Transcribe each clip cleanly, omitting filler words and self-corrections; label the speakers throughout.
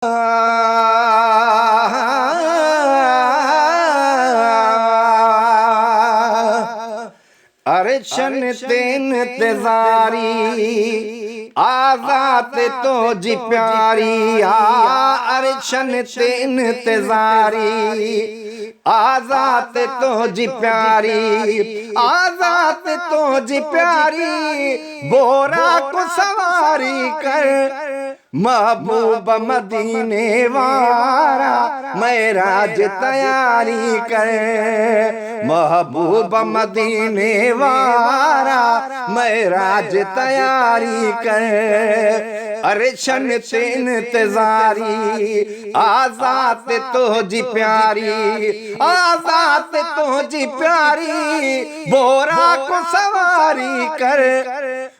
Speaker 1: अरशन ते इंतजारी आजाद तो जी प्यारी अरशन ते इंतजारी आजाद तो जी प्यारी आजाद तो जी प्यारी बोरा को सवारी कर महबूब मदीने वारा मेराज तैयारी कर महबूब मदीने वारा मेराज तैयारी कर अरशन से इंतजारी आजाद तो जी प्यारी आजाद तो जी प्यारी बोरा को सवारी कर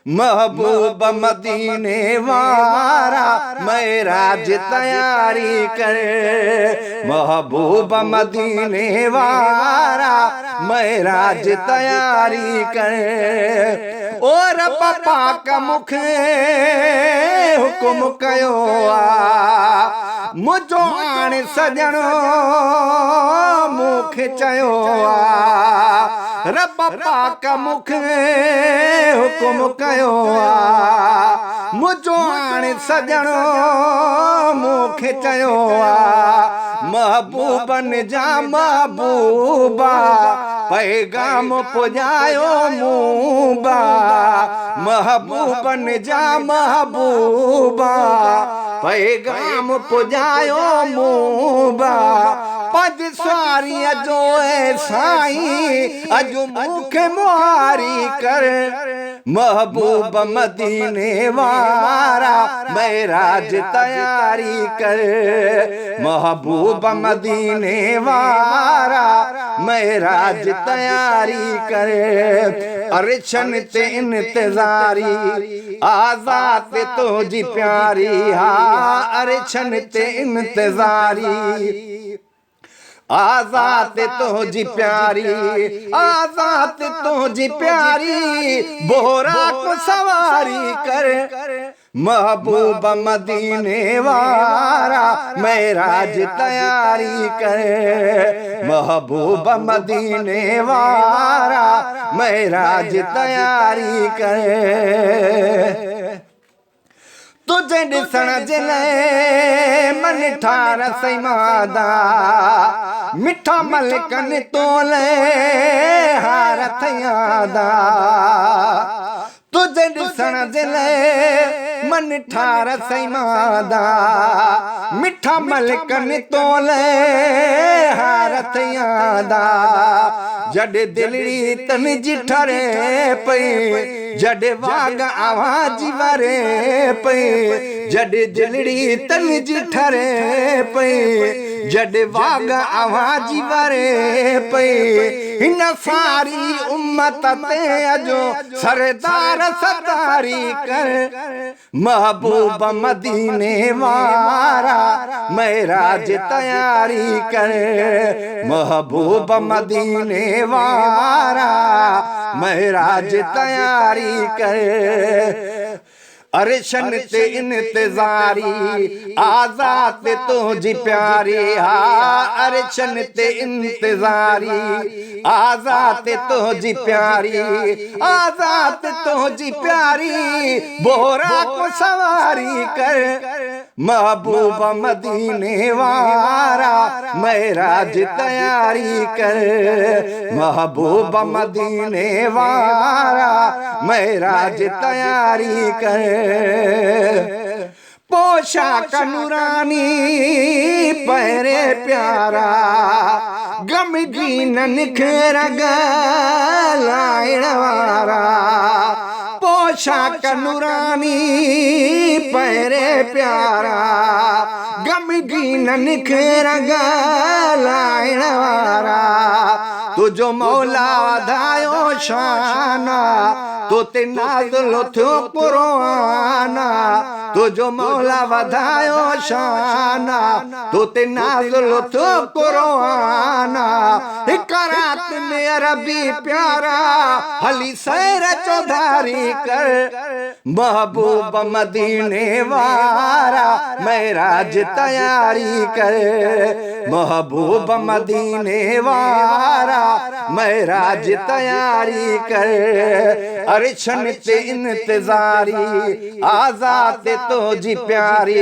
Speaker 1: महबूब मदीने वारा मेराज तैयारी कर महबूब मदीने वारा मेराज तैयारी कर और पापा का मुख हुकुम कयो मुझो आण सजणो मुख चयो रब पाक मुख हुकुम कयो मुझो आण सजणो मुख चयो महबूबन जा महबूबा पैगाम पुजायो मूबा महबूबन जा महबूबा पैगाम पुजायो मूबा पद स्वारी अजो साईं अजो मुख मुहारी कर महबूब मदीने वारा मेराज तैयारी कर महबूब मदीने वारा मेराज तैयारी कर अरशन ते इंतजारी आजाद तो जी प्यारी अरशन ते इंतजारी आजाद तो जी प्यारी आजाद तो जी प्यारी बोरा को सवारी कर महबूब मदीने वारा मेराज तैयारी कर महबूब मदीने वारा मेराज तैयारी कर तुझे ॾिसण जे लाइ मन ठार सई मादा मिठा मलकन तोले हार थयादा तुझे ॾिसण जे लाइ मन ठार सई मादा मिठा मलकन तोले हार थयादा जॾे दिलड़ी तन जी ठरे पई जॾे वाग आवाज वरे पई जॾे दिलड़ी तन जी ठरे पई जॾे वाग आवाज वरे पई हिन सारी उम्मत ते अजो सरदार सतारी कर महबूब मदीने वारा मेराज तैयारी कर महबूब मदीने वारा मेराज तैयारी कर अरशन ते इंतजारी आजाद तो जी प्यारी अरशन ते इंतजारी आजाद तो जी प्यारी आजाद तो जी प्यारी बोरा को सवारी कर महबूब मदीने वारा मेराज तैयारी कर महबूब मदीने वारा मेराज तैयारी कर पोशाक नूरानी पहरे प्यारा गमगीन निखर गलाइण वारा पोशाक नूरानी पहरे प्यारा गमगीन निखर गलाइण वारा तुझो मौला वधायो शाना तो ते नाज़िल थियो क़ुराना तुझो मौला वधायो शाना तो ते नाज़िल थियो क़ुराना हिक रात में अरबी प्यारा हली सैर चौधारी कर महबूब मदीने वारा महराज तैयारी कर महबूब मदीने वारा महराज तैयारी कर अरशन ते इंतजारी आजाद तो जी प्यारी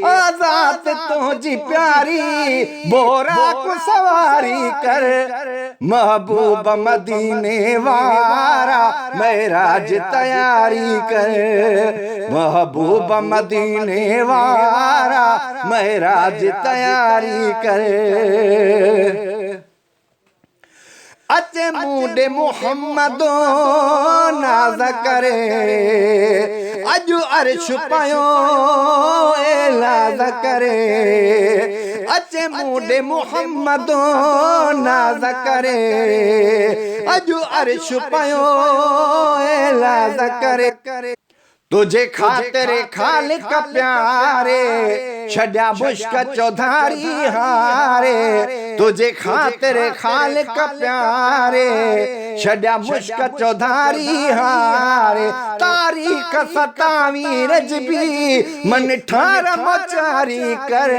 Speaker 1: आजाद तो जी प्यारी बोरा को सवारी कर महबूब मदीने वारा महराज तैयारी कर महबूब मदीने वारा महराज तैयारी कर अचे मूडे मोहम्मदो नाज़ करे अजु अर्श पयो एलाज़ करे अचे मूडे मोहम्मदो नाज़ करे अजु अर्श पयो एलाज़ करे तुझे खातिर खालिक प्यारे छड्या मुश्क चौधारी हारे तुझे खातिर खालिक प्यारे छड्या मुश्क चौधारी हारे तारीख 27 रजबी मन ठार मचारी कर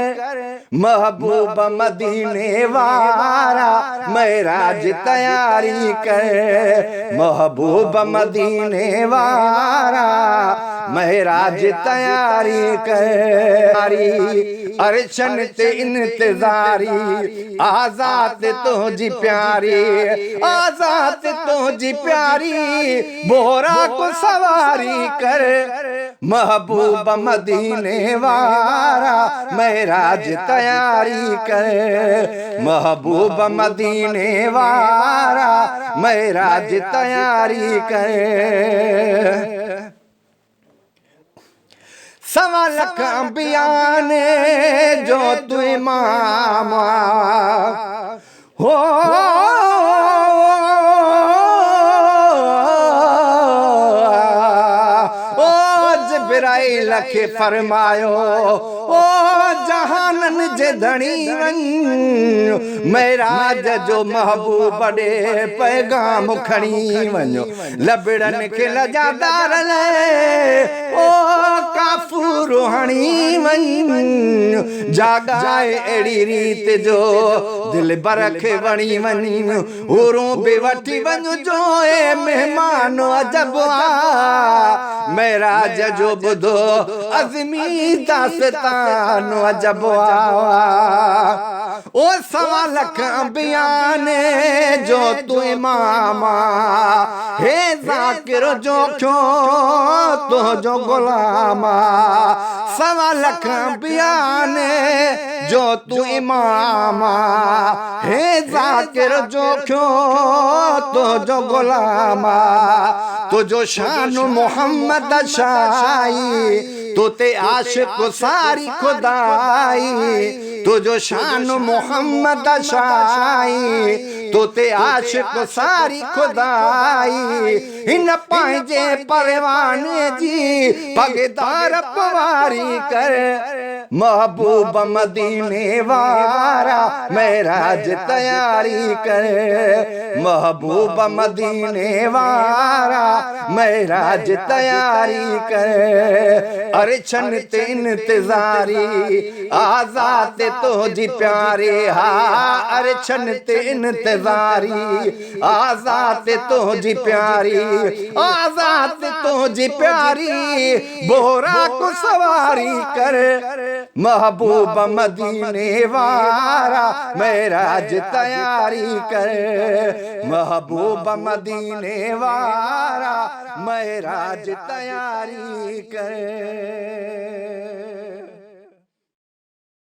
Speaker 1: महबूब मदीने वारा महराज तैयारी कर महबूब मदीने वारा महराज तैयारी कर अरशन ते इंतजारी आजाद तो जी प्यारी आजाद तो जी प्यारी बोरा को सवारी कर महबूब मदीने वारा महराज तैयारी कर महबूब मदीने वारा महराज तैयारी कर सवा लख अंबिया ने जो तू इमाम हो जिब्राइल खे फरमायो ओ जहानन जे धणी वन महराज जो महबूब ॾे पैगाम खणी वञो लबड़न खे लजादार ले ओ काफूर हणी वन जागाए अहिड़ी रीत जो दिल बरखे वणी वञी उरो बि वठी वञ जो ए मेहमान अजब महराज जो बुधो अज़मी दास्तान अजब ओ सवा लख अंबिया ने जो तू इमाम हे ज़ाकिर जो क्यों तो जो गुलाम सवा लख अंबिया ने जो तू इमाम हे ज़ाकिर जो क्यों तो जो गुलाम तुझो शान मोहम्मद शाही तो ते आशिक सारी खुदाई तुझो शान मोहम्मद शाही तो ते आशिक सारी खुदाई इन पंहिंजे परवाने जी पगदार पवारी कर महबूब मदीने वारा महराज तैयारी कर महबूब मदीने वारा महराज तैयारी कर अरशन ते इंतजारी आजाद तो जी प्यारे हा अरशन ते इंतजारी आजाद तो जी प्यारी आजाद तो जी प्यारी बोरा को सवारी कर महबूब मदीने वारा महराज तैयारी कर महबूब मदीने वारा महराज तैयारी कर